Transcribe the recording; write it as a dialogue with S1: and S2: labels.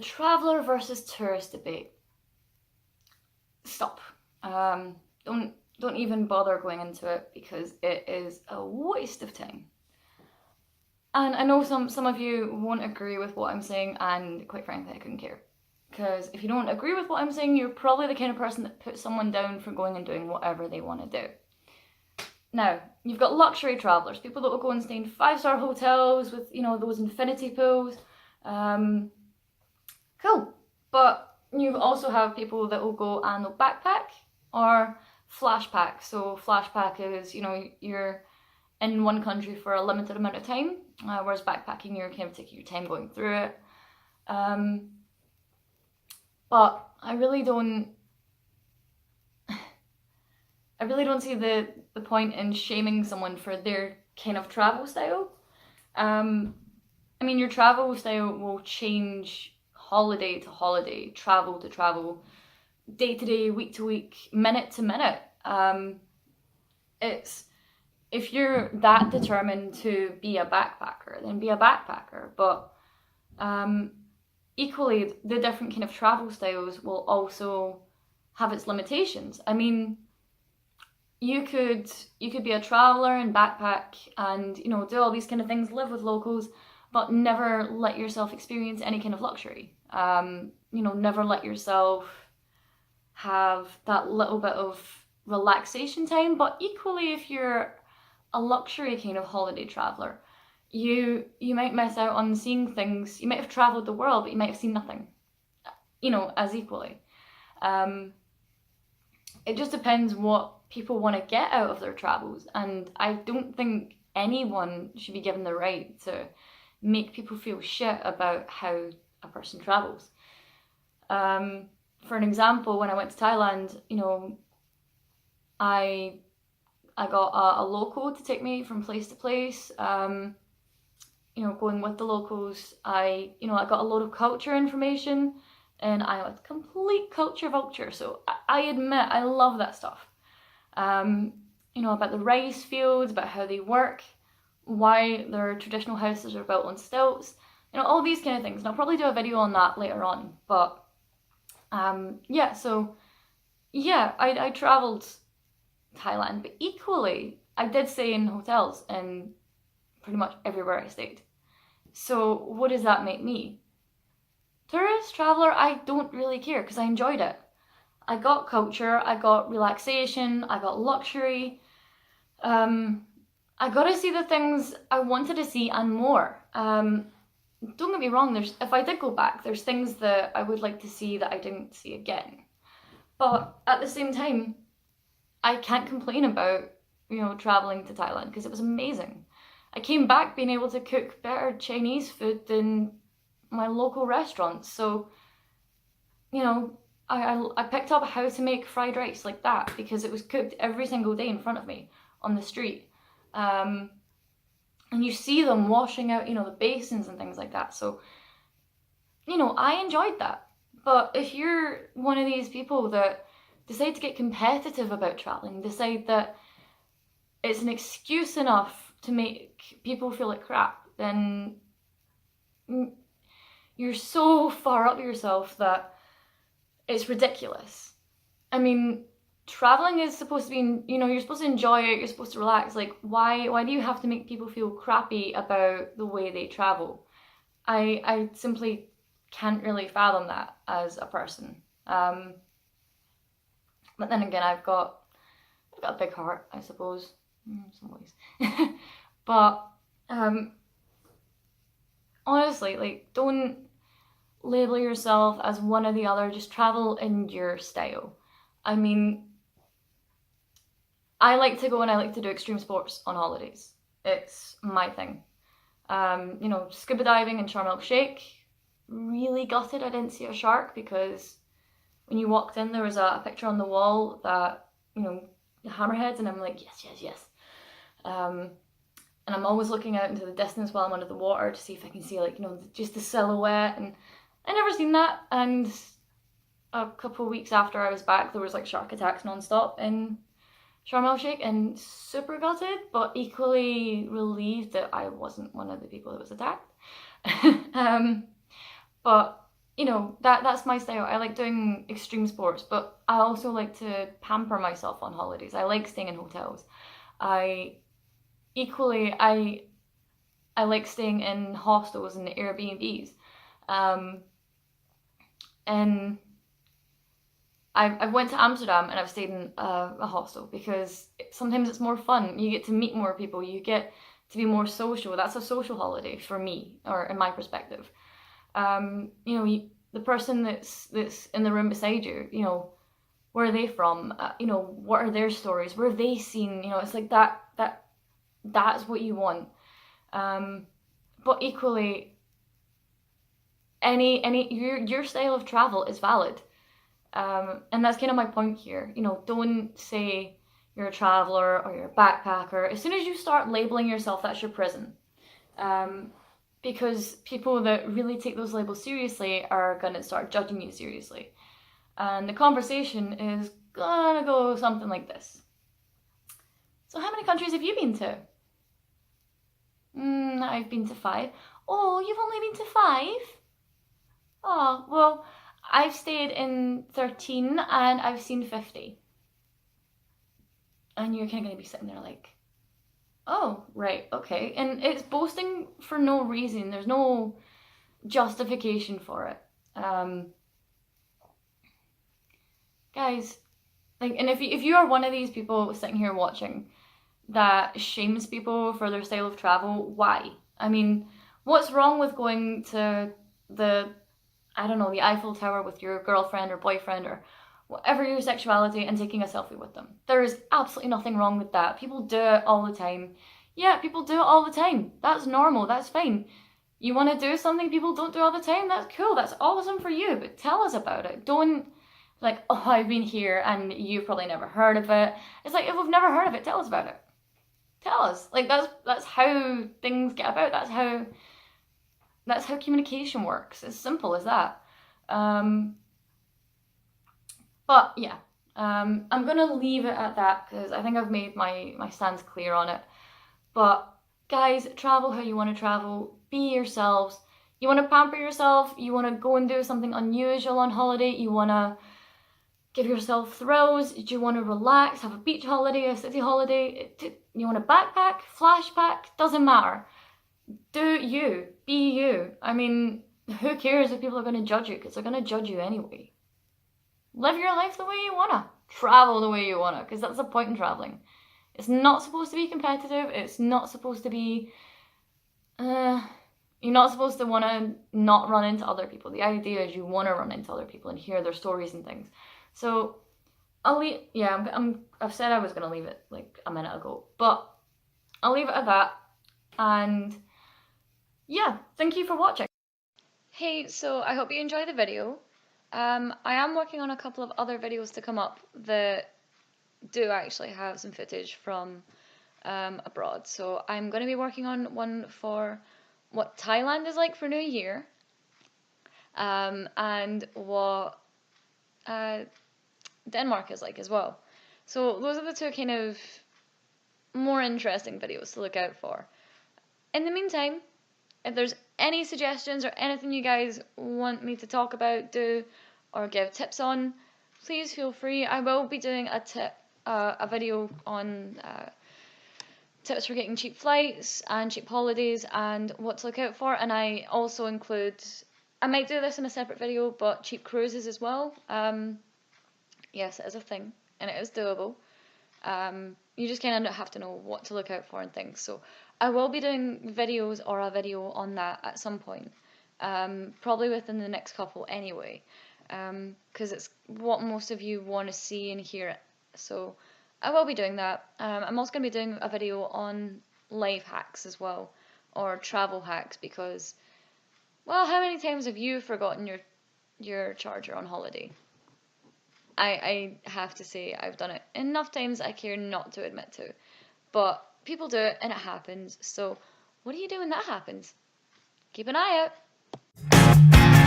S1: traveller versus tourist debate. Stop. Don't even bother going into it because it is a waste of time. And I know some of you won't agree with what I'm saying, and quite frankly, I couldn't care. Because if you don't agree with what I'm saying, you're probably the kind of person that puts someone down for going and doing whatever they want to do. Now, you've got luxury travellers, people that will go and stay in 5-star hotels with, those infinity pools. Cool. But you also have people that will go and they'll backpack or flash pack. So flash pack is, you're in one country for a limited amount of time, whereas backpacking, you're kind of taking your time going through it. But I really don't see the point in shaming someone for their kind of travel style. Your travel style will change holiday to holiday, travel to travel, day to day, week to week, minute to minute. If you're that determined to be a backpacker, then be a backpacker. But equally, the different kind of travel styles will also have its limitations. You could be a traveller and backpack and, do all these kind of things, live with locals, but never let yourself experience any kind of luxury. Never let yourself have that little bit of relaxation time. But equally, if you're a luxury kind of holiday traveller, you might miss out on seeing things. You might have travelled the world, but you might have seen nothing, as equally. It just depends what people want to get out of their travels, and I don't think anyone should be given the right to make people feel shit about how a person travels. For an example, when I went to Thailand, I got a local to take me from place to place. Going with the locals, I got a load of culture information, and I'm a complete culture vulture, so I admit I love that stuff. About the rice fields, about how they work, why their traditional houses are built on stilts, all these kind of things. And I'll probably do a video on that later on. But I travelled Thailand, but equally I did stay in hotels in pretty much everywhere I stayed. So what does that make me? Tourist, traveller, I don't really care because I enjoyed it. I got culture, I got relaxation, I got luxury. I got to see the things I wanted to see and more. Don't get me wrong, if I did go back, there's things that I would like to see that I didn't see again. But at the same time, I can't complain about, traveling to Thailand because it was amazing. I came back being able to cook better Chinese food than my local restaurants. So, I picked up how to make fried rice like that because it was cooked every single day in front of me on the street. And you see them washing out, the basins and things like that. So, I enjoyed that. But if you're one of these people that decide to get competitive about traveling, decide that it's an excuse enough to make people feel like crap, then you're so far up yourself that it's ridiculous. Traveling is supposed to be, you're supposed to enjoy it, you're supposed to relax. Like, why do you have to make people feel crappy about the way they travel? I simply can't really fathom that as a person. But then again, I've got a big heart, I suppose, in some ways. But honestly, don't label yourself as one or the other. Just travel in your style. I like to go and I like to do extreme sports on holidays. It's my thing. Scuba diving in Sharm el-Sheikh. Really gutted I didn't see a shark because when you walked in there was a picture on the wall that, the hammerheads, and I'm like, yes. And I'm always looking out into the distance while I'm under the water to see if I can see just the silhouette, and I never seen that. And a couple of weeks after I was back, there was shark attacks non-stop in Sharm el-Sheikh, and super gutted, but equally relieved that I wasn't one of the people that was attacked. But you know, that's my style. I like doing extreme sports, but I also like to pamper myself on holidays. I like staying in hotels. I equally I like staying in hostels and Airbnbs. Um, and I've went to Amsterdam and I've stayed in a hostel because sometimes it's more fun. You get to meet more people. You get to be more social. That's a social holiday for me, or in my perspective. You know, the person that's in the room beside you, you know, where are they from? You know, what are their stories? Where have they seen? You know, it's like that's what you want. But equally, any your style of travel is valid. And that's kind of my point here. You know, don't say you're a traveler or you're a backpacker. As soon as you start labeling yourself, that's your prison. Because people that really take those labels seriously are going to start judging you seriously. And the conversation is going to go something like this. So how many countries have you been to? I've been to 5. Oh, you've only been to 5? Oh, well, I've stayed in 13 and I've seen 50. And you're kind of going to be sitting there like, oh, right, okay. And it's boasting for no reason. There's no justification for it. Guys, like, and if you are one of these people sitting here watching that shames people for their style of travel, why? I mean, what's wrong with going to I don't know, the Eiffel Tower with your girlfriend or boyfriend or whatever your sexuality and taking a selfie with them? There is absolutely nothing wrong with that. People do it all the time. Yeah, people do it all the time. That's normal. That's fine. You want to do something people don't do all the time? That's cool. That's awesome for you. But tell us about it. Don't like, oh, I've been here and you've probably never heard of it. It's like, if we've never heard of it, tell us about it. Tell us. Like, that's how things get about. That's how communication works. As simple as that. But yeah, I'm gonna leave it at that because I think I've made my stance clear on it. But guys, travel how you want to travel. Be yourselves. You want to pamper yourself. You want to go and do something unusual on holiday. You want to give yourself thrills. Do you want to relax, have a beach holiday, a city holiday? You want to backpack, flashback? Doesn't matter. Do you. Be you. I mean, who cares if people are going to judge you? Because they're going to judge you anyway. Live your life the way you want to. Travel the way you want to. Because that's the point in traveling. It's not supposed to be competitive. It's not supposed to be... you're not supposed to want to not run into other people. The idea is you want to run into other people and hear their stories and things. So, I've said I was going to leave it like a minute ago. But I'll leave it at that. And... yeah, thank you for watching. Hey, so I hope you enjoy the video. I am working on a couple of other videos to come up that do actually have some footage from abroad. So I'm going to be working on one for what Thailand is like for New Year, and what Denmark is like as well. So those are the two kind of more interesting videos to look out for. In the meantime, if there's any suggestions or anything you guys want me to talk about, do, or give tips on, please feel free. I will be doing a video on tips for getting cheap flights and cheap holidays and what to look out for. And I also include, I might do this in a separate video, but cheap cruises as well. Yes, it is a thing and it is doable. You just kind of have to know what to look out for and things. So I will be doing videos or a video on that at some point, probably within the next couple anyway, because it's what most of you want to see and hear. So I will be doing that. I'm also going to be doing a video on life hacks as well, or travel hacks, because, well, how many times have you forgotten your charger on holiday? I have to say I've done it enough times I care not to admit to. But people do it and it happens. So what do you do when that happens? Keep an eye out.